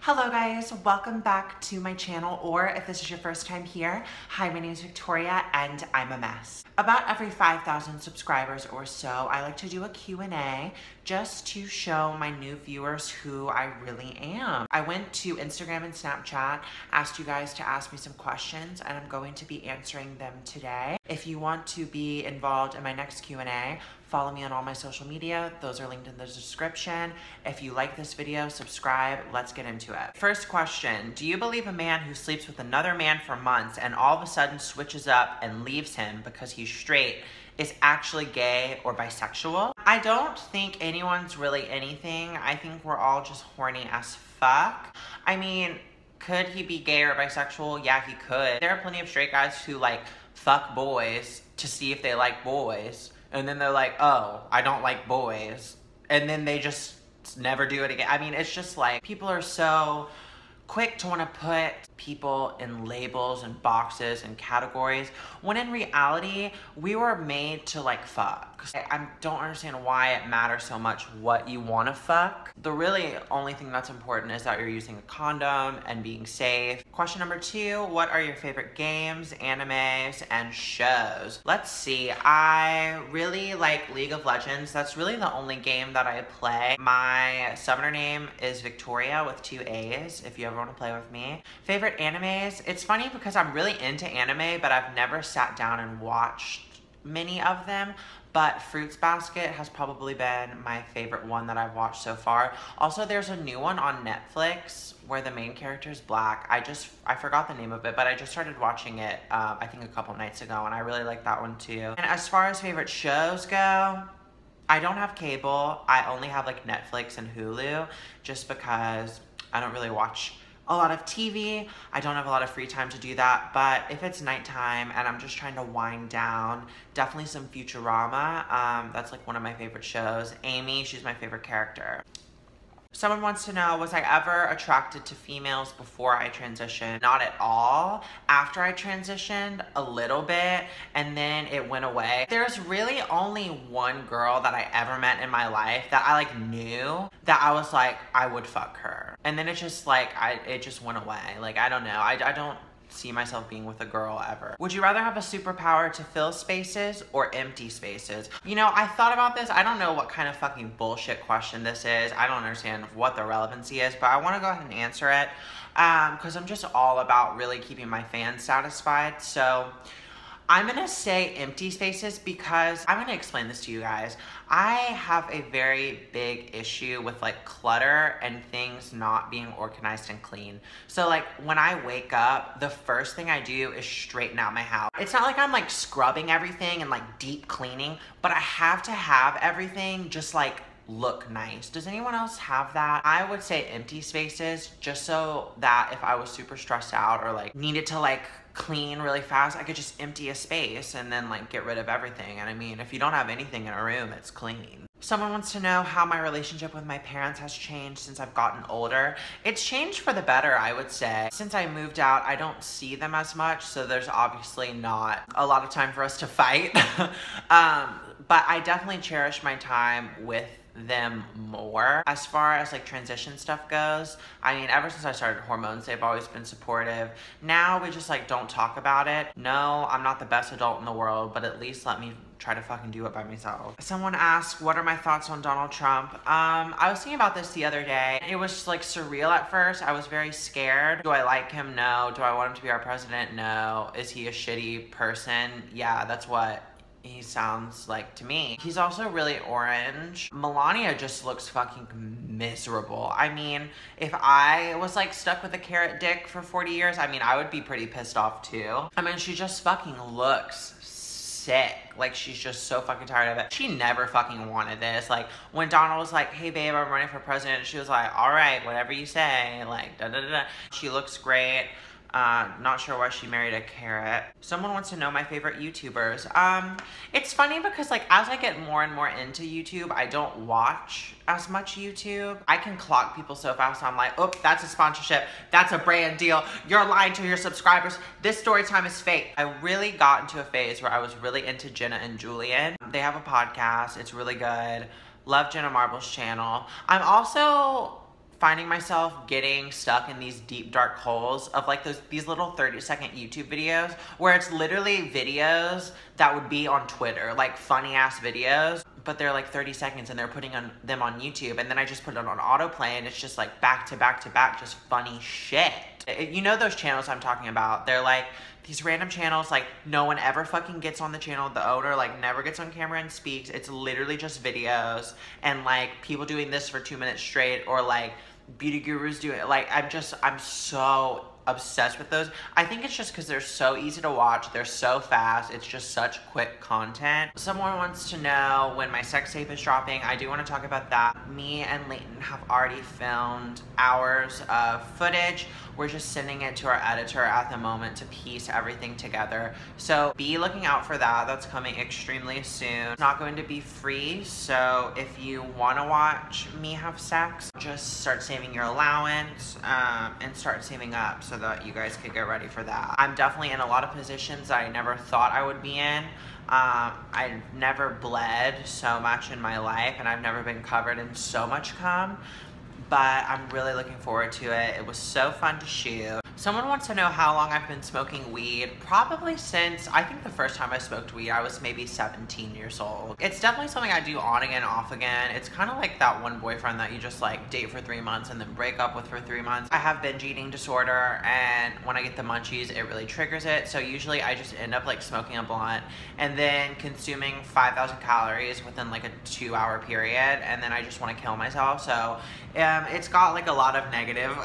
Hello guys, welcome back to my channel, or if this is your first time here, hi, my name is Victoria and I'm a mess. About every 5,000 subscribers or so, I like to do a Q&A just to show my new viewers who I really am. I went to Instagram and Snapchat, asked you guys to ask me some questions, and I'm going to be answering them today. If you want to be involved in my next Q&A, follow me on all my social media. Those are linked in the description. If you like this video, subscribe. Let's get into it. First question, do you believe a man who sleeps with another man for months and all of a sudden switches up and leaves him because he's straight is actually gay or bisexual? I don't think anyone's really anything. I think we're all just horny as fuck. I mean, could he be gay or bisexual? Yeah, he could. There are plenty of straight guys who like fuck boys to see if they like boys. And then they're like, oh, I don't like boys. And then they just never do it again. I mean, it's just like, people are so quick to want to put people in labels and boxes and categories, when in reality, we were made to like fuck. I don't understand why it matters so much what you want to fuck. The really only thing that's important is that you're using a condom and being safe. Question number 2, what are your favorite games, animes, and shows? Let's see, I really like League of Legends. That's really the only game that I play. My summoner name is Victoria with 2 A's, if you ever want to play with me. Favorite animes? It's funny because I'm really into anime, but I've never sat down and watched many of them. But Fruits Basket has probably been my favorite one that I've watched so far. Also, there's a new one on Netflix where the main character is black. I forgot the name of it, but I just started watching it, I think a couple nights ago, and I really like that one too. And as far as favorite shows go, I don't have cable. I only have like Netflix and Hulu, just because I don't really watch a lot of TV. I don't have a lot of free time to do that, but if it's nighttime and I'm just trying to wind down, definitely some Futurama. That's like one of my favorite shows. Amy, she's my favorite character. Someone wants to know, was I ever attracted to females before I transitioned? Not at all. After I transitioned, a little bit, and then it went away. There's really only one girl that I ever met in my life that I like knew that I was like, I would fuck her. And then it just like, it just went away. Like, I don't know. I don't see myself being with a girl ever. Would you rather have a superpower to fill spaces or empty spaces? You know, I thought about this. I don't know what kind of fucking bullshit question this is. I don't understand what the relevancy is, but I want to go ahead and answer it because I'm just all about really keeping my fans satisfied. So I'm gonna say empty spaces because I'm gonna explain this to you guys. I have a very big issue with like clutter and things not being organized and clean. So like when I wake up, the first thing I do is straighten out my house. It's not like I'm like scrubbing everything and like deep cleaning, but I have to have everything just like look nice. Does anyone else have that? I would say empty spaces, just so that if I was super stressed out or like needed to like clean really fast, I could just empty a space and then like get rid of everything. And I mean, if you don't have anything in a room, it's clean. Someone wants to know how my relationship with my parents has changed since I've gotten older. It's changed for the better, I would say. Since I moved out, I don't see them as much, so there's obviously not a lot of time for us to fight. But I definitely cherish my time with them more. As far as like transition stuff goes, I mean, ever since I started hormones, they've always been supportive. Now we just like don't talk about it. No, I'm not the best adult in the world, but at least let me try to fucking do it by myself. Someone asked, what are my thoughts on Donald Trump? I was thinking about this the other day. It was like surreal at first. I was very scared. Do I like him? No. Do I want him to be our president? No. Is he a shitty person? Yeah, that's what he sounds like to me. He's also really orange. Melania just looks fucking miserable. I mean, if I was like stuck with a carrot dick for 40 years, I mean, I would be pretty pissed off too. I mean, she just fucking looks sick. Like, she's just so fucking tired of it. She never fucking wanted this. Like, when Donald was like, hey babe, I'm running for president, she was like, all right, whatever you say, like, da da da da. She looks great. Not sure why she married a carrot. Someone wants to know my favorite YouTubers. It's funny because like as I get more and more into YouTube, I don't watch as much YouTube. I can clock people so fast, so I'm like, oh, that's a sponsorship. That's a brand deal. You're lying to your subscribers. This story time is fake. I really got into a phase where I was really into Jenna and Julian. They have a podcast. It's really good. Love Jenna Marble's channel. I'm also finding myself getting stuck in these deep dark holes of like these little 30-second YouTube videos where it's literally videos that would be on Twitter, like funny ass videos, but they're like 30 seconds and they're putting them on YouTube, and then I just put it on autoplay and it's just like back to back to back, just funny shit. You know those channels I'm talking about? They're like these random channels, like no one ever fucking gets on the channel. The owner like never gets on camera and speaks. It's literally just videos and like people doing this for 2 minutes straight, or like beauty gurus doing it. Like I'm so obsessed with those. I think it's just because they're so easy to watch. They're so fast. It's just such quick content. Someone wants to know when my sex tape is dropping. I do want to talk about that. Me and Leighton have already filmed hours of footage. We're just sending it to our editor at the moment to piece everything together. So be looking out for that. That's coming extremely soon. It's not going to be free, so if you want to watch me have sex, just start saving your allowance and start saving up so that you guys could get ready for that. I'm definitely in a lot of positions that I never thought I would be in. I've never bled so much in my life, and I've never been covered in so much cum. But I'm really looking forward to it. It was so fun to shoot. Someone wants to know how long I've been smoking weed. Probably since, I think the first time I smoked weed, I was maybe 17 years old. It's definitely something I do on again, off again. It's kind of like that one boyfriend that you just like date for 3 months and then break up with for 3 months. I have binge eating disorder, and when I get the munchies, it really triggers it. So usually I just end up like smoking a blunt and then consuming 5,000 calories within like a 2-hour period, and then I just want to kill myself. So it's got like a lot of negative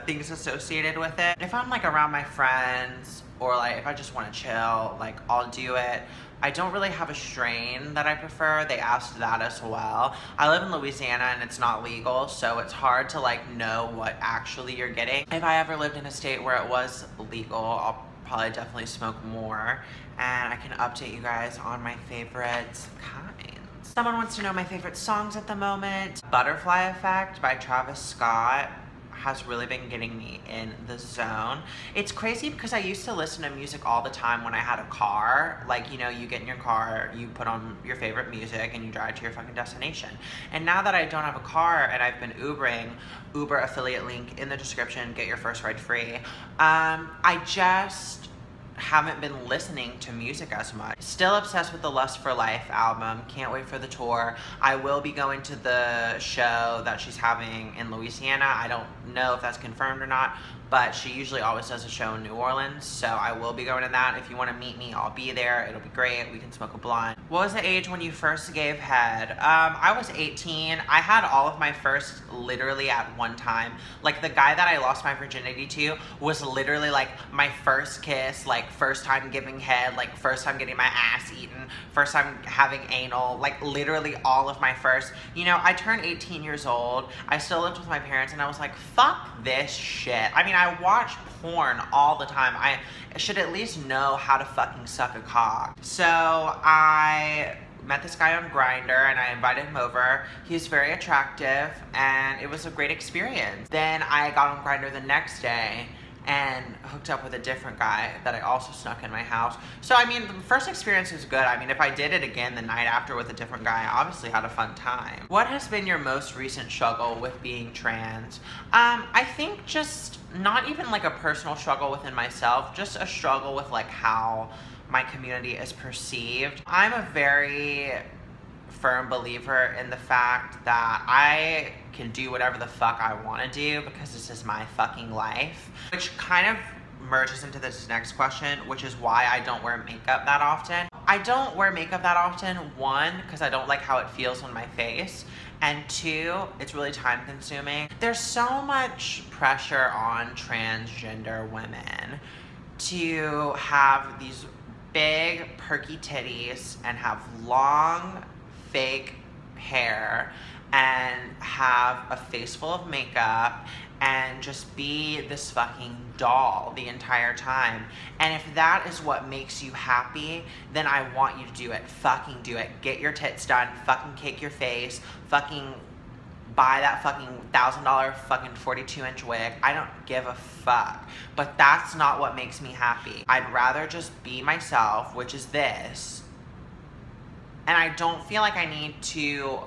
things associated with it. If I'm like around my friends, or like if I just want to chill, like I'll do it. I don't really have a strain that I prefer. They asked that as well. I live in Louisiana and it's not legal, so it's hard to like know what actually you're getting. If I ever lived in a state where it was legal, I'll probably definitely smoke more, and I can update you guys on my favorite kinds. Someone wants to know my favorite songs at the moment. Butterfly Effect by Travis Scott has really been getting me in the zone. It's crazy because I used to listen to music all the time when I had a car. Like, you know, you get in your car, you put on your favorite music, and you drive to your fucking destination. And now that I don't have a car and I've been Ubering, Uber affiliate link in the description, get your first ride free. I just haven't been listening to music as much. Still obsessed with the Lust for Life album. Can't wait for the tour. I will be going to the show that she's having in Louisiana. I don't know if that's confirmed or not, but she usually always does a show in New Orleans, so I will be going to that. If you want to meet me, I'll be there. It'll be great. We can smoke a blunt. What was the age when you first gave head? I was 18. I had all of my first literally at one time. Like, the guy that I lost my virginity to was literally like my first kiss, like first time giving head, like first time getting my ass eaten, first time having anal, like literally all of my first. You know, I turned 18 years old. I still lived with my parents, and I was like, fuck this shit. I mean, I watch porn all the time. I should at least know how to fucking suck a cock. So I met this guy on Grindr, and I invited him over. He was very attractive, and it was a great experience. Then I got on Grindr the next day and hooked up with a different guy that I also snuck in my house. So, I mean, the first experience was good. I mean, if I did it again the night after with a different guy, I obviously had a fun time. What has been your most recent struggle with being trans? I think just not even like a personal struggle within myself, just a struggle with like how my community is perceived. I'm a very firm believer in the fact that I can do whatever the fuck I want to do because this is my fucking life. Which kind of merges into this next question, which is why I don't wear makeup that often. I don't wear makeup that often, one, because I don't like how it feels on my face, and two, it's really time consuming. There's so much pressure on transgender women to have these big perky titties and have long fake hair and have a face full of makeup and just be this fucking doll the entire time. And if that is what makes you happy, then I want you to do it. Fucking do it. Get your tits done. Fucking cake your face. Fucking buy that fucking $1,000 fucking 42-inch wig. I don't give a fuck. But that's not what makes me happy. I'd rather just be myself, which is this. And I don't feel like I need to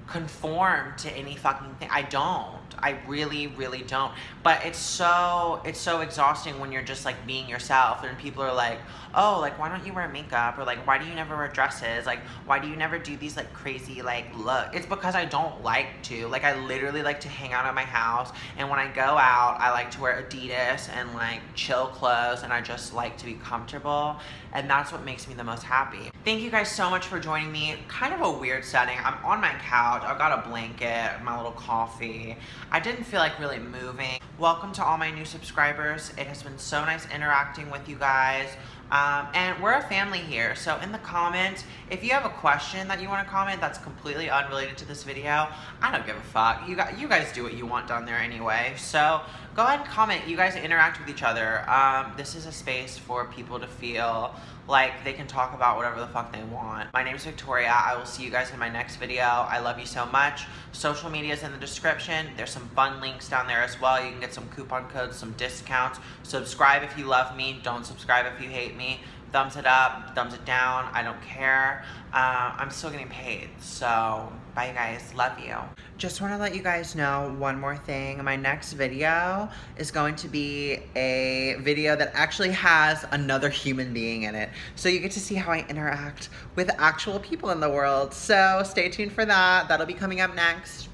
conform to any fucking thing. I don't. I really, really don't. But it's so exhausting when you're just like being yourself and people are like, oh, like why don't you wear makeup, or like why do you never wear dresses, like why do you never do these like crazy like look. It's because I don't like to. Like I literally like to hang out at my house, and when I go out I like to wear Adidas and like chill clothes, and I just like to be comfortable, and that's what makes me the most happy. Thank you guys so much for joining me. Kind of a weird setting. I'm on my couch, I've got a blanket, my little coffee. I didn't feel like really moving. Welcome to all my new subscribers. It has been so nice interacting with you guys. And we're a family here, so in the comments, if you have a question that you want to comment that's completely unrelated to this video, I don't give a fuck. You guys do what you want down there anyway, so go ahead and comment. You guys interact with each other. This is a space for people to feel like they can talk about whatever the fuck they want. My name is Victoria. I will see you guys in my next video. I love you so much. Social media is in the description. There's some fun links down there as well. You can get some coupon codes, some discounts. Subscribe if you love me. Don't subscribe if you hate me. Thumbs it up, thumbs it down. I don't care. I'm still getting paid. So bye, you guys. Love you. Just want to let you guys know one more thing. My next video is going to be a video that actually has another human being in it. So you get to see how I interact with actual people in the world. So stay tuned for that. That'll be coming up next.